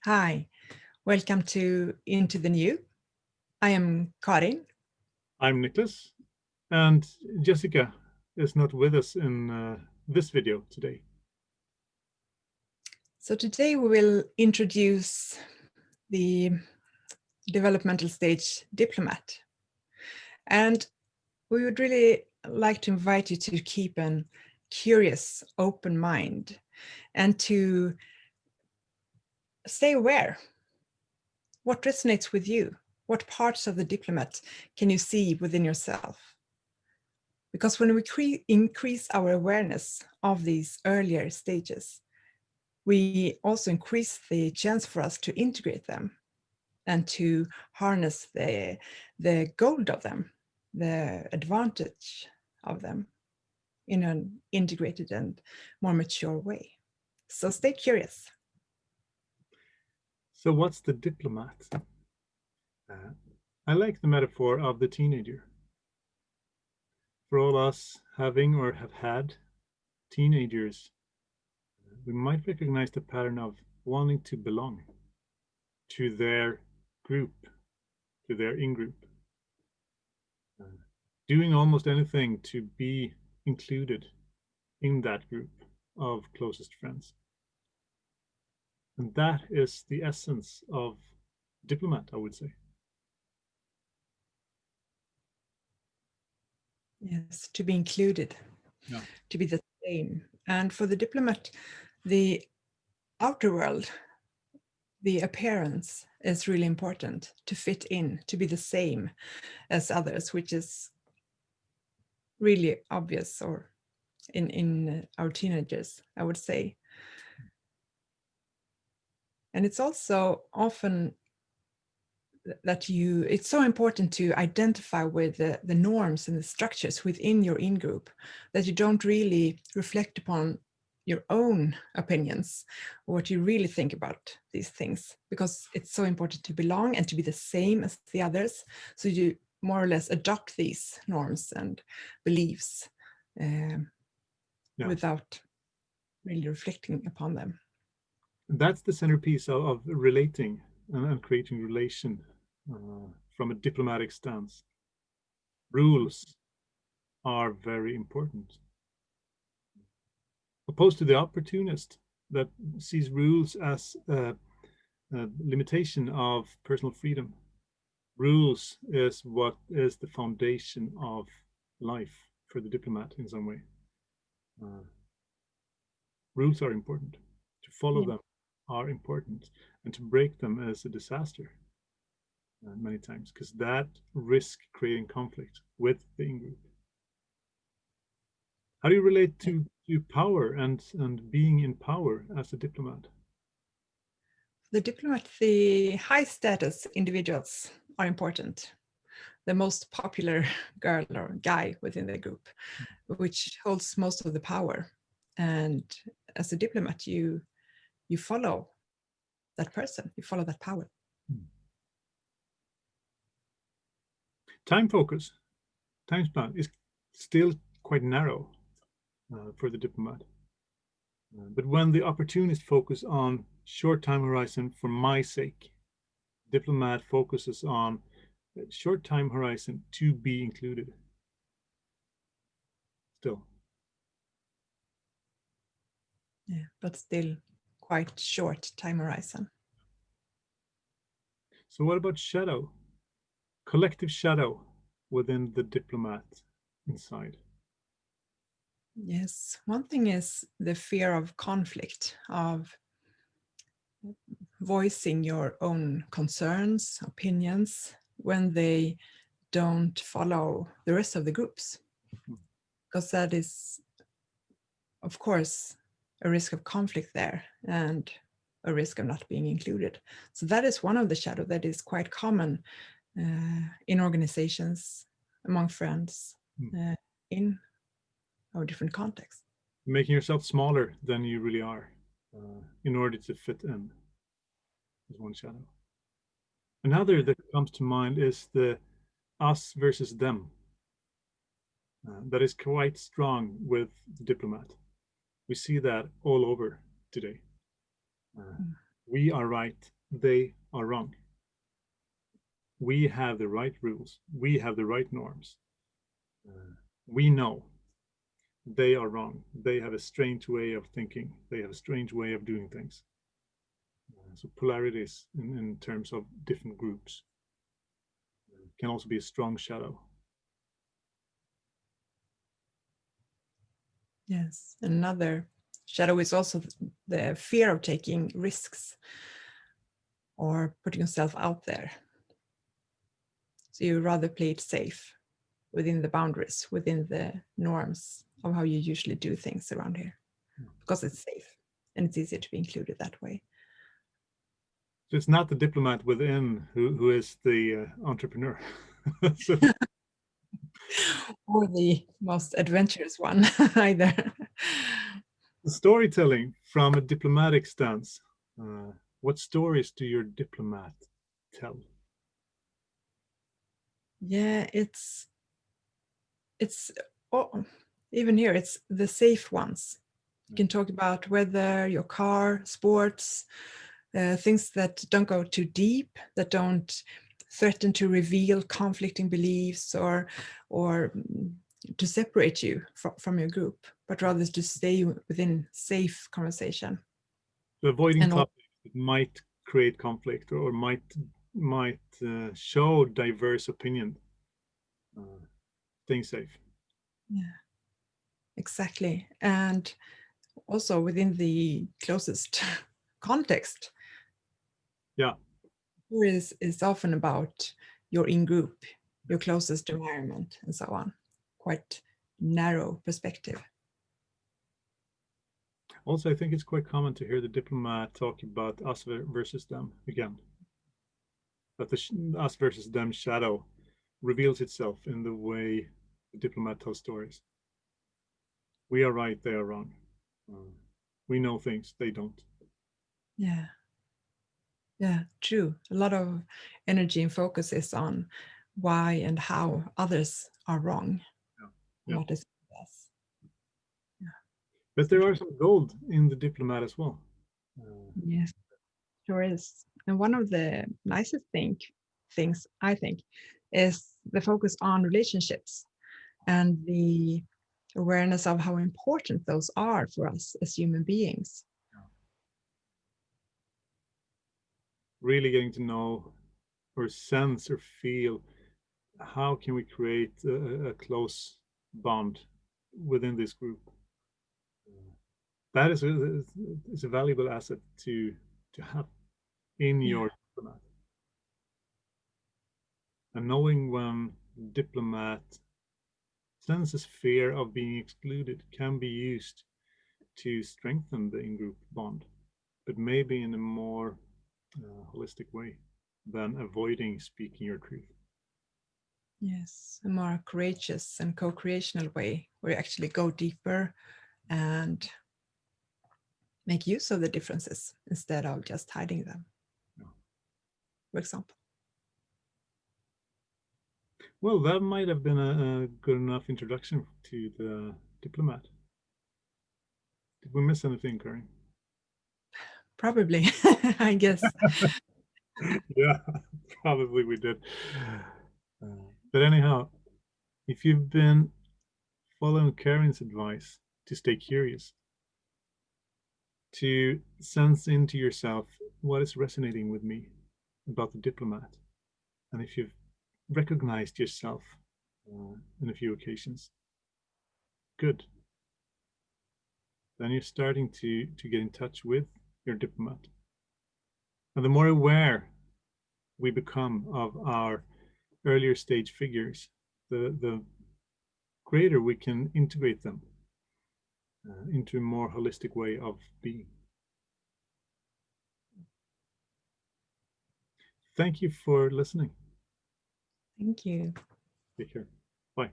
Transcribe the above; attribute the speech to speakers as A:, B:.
A: Hi, welcome to Into the New. I am Karin.
B: I'm Nicholas, and Jessica is not with us in this video today.
A: So today we will introduce the developmental stage Diplomat. And we would really like to invite you to keep an curious, open mind and to stay aware. What resonates with you? What parts of the Diplomat can you see within yourself? Because when we increase our awareness of these earlier stages, we also increase the chance for us to integrate them and to harness the gold of them, the advantage of them in an integrated and more mature way. So stay curious.
B: So, what's the diplomat? I like the metaphor of the teenager. For all us having or have had teenagers, we might recognize the pattern of wanting to belong to their group, to their in group, doing almost anything to be included in that group of closest friends. And that is the essence of diplomat, I would say.
A: Yes, to be included,
B: Yeah.
A: to be the same. And for the Diplomat, the outer world, the appearance is really important to fit in, to be the same as others, which is really obvious or in our teenagers, I would say. And it's also often that it's so important to identify with the norms and the structures within your in-group, that you don't really reflect upon your own opinions or what you really think about these things, because it's so important to belong and to be the same as the others. So you more or less adopt these norms and beliefs without really reflecting upon them.
B: That's the centerpiece of relating and creating relation from a diplomatic stance. Rules are very important. Opposed to the opportunist that sees rules as a limitation of personal freedom. Rules is what is the foundation of life for the diplomat in some way. Rules are important. To follow them are important, and to break them is a disaster many times, because that risk creating conflict with the in-group. How do you relate to power and being in power as a diplomat?
A: The Diplomat, the high status individuals are important. The most popular girl or guy within the group, which holds most of the power. And as a diplomat, you follow that person, you follow that power.
B: Time focus, time span is still quite narrow for the diplomat. But when the opportunists focus on short time horizon for my sake, diplomat focuses on short time horizon to be included. Still.
A: Yeah, but still quite short time horizon.
B: So what about shadow? Collective shadow within the diplomat inside.
A: Yes, one thing is the fear of conflict, of voicing your own concerns, opinions, when they don't follow the rest of the groups. Because that is, of course, a risk of conflict there and a risk of not being included. So that is one of the shadows that is quite common in organizations, among friends, in our different contexts.
B: Making yourself smaller than you really are in order to fit in is one shadow. Another that comes to mind is the us versus them. That is quite strong with the diplomat. We see that all over today. We are right, they are wrong. We have the right rules, we have the right norms. We know they are wrong. They have a strange way of thinking. They have a strange way of doing things. So polarities in terms of different groups can also be a strong shadow.
A: Yes, another shadow is also the fear of taking risks or putting yourself out there. So you rather play it safe within the boundaries, within the norms of how you usually do things around here, because it's safe and it's easier to be included that way.
B: So it's not the diplomat within who is the entrepreneur. So,
A: or the most adventurous one either.
B: storytelling from a diplomatic stance. What stories do your diplomat tell?
A: Yeah, it's oh, even here it's the safe ones. You can talk about weather, your car, sports, things that don't go too deep, that don't threaten to reveal conflicting beliefs or to separate you from your group, but rather to stay within safe conversation.
B: So avoiding
A: And
B: topics that might create conflict or might show diverse opinion. Staying safe.
A: yeah, exactly. And also within the closest context.
B: Yeah.
A: Is often about your in-group, your closest environment, and so on. Quite narrow perspective.
B: Also, I think it's quite common to hear the diplomat talk about us versus them again. That the us versus them shadow reveals itself in the way the diplomat tells stories. We are right, they are wrong. We know things, they don't.
A: Yeah. Yeah, true. A lot of energy and focus is on why and how others are wrong.
B: Yeah.
A: What is yes. Yeah.
B: But there are some gold in the diplomat as well.
A: Yes, sure is. And one of the nicest things I think is the focus on relationships and the awareness of how important those are for us as human beings.
B: Really getting to know or sense or feel how can we create a close bond within this group. That is a valuable asset to have in
A: Yeah.
B: your diplomat. And knowing when diplomat senses fear of being excluded can be used to strengthen the in-group bond, but maybe in a more holistic way than avoiding speaking your truth.
A: Yes, a more courageous and co-creational way where you actually go deeper and make use of the differences instead of just hiding them, for example.
B: Well, that might have been a good enough introduction to the diplomat. Did we miss anything, Karin?
A: Probably, I guess.
B: Yeah, probably we did. But anyhow, if you've been following Karin's advice to stay curious, to sense into yourself what is resonating with me about the diplomat, and if you've recognized yourself in a few occasions, good. Then you're starting to get in touch with your diplomat. And the more aware we become of our earlier stage figures, the greater we can integrate them into a more holistic way of being. Thank you for listening.
A: Thank you.
B: Take care. Bye.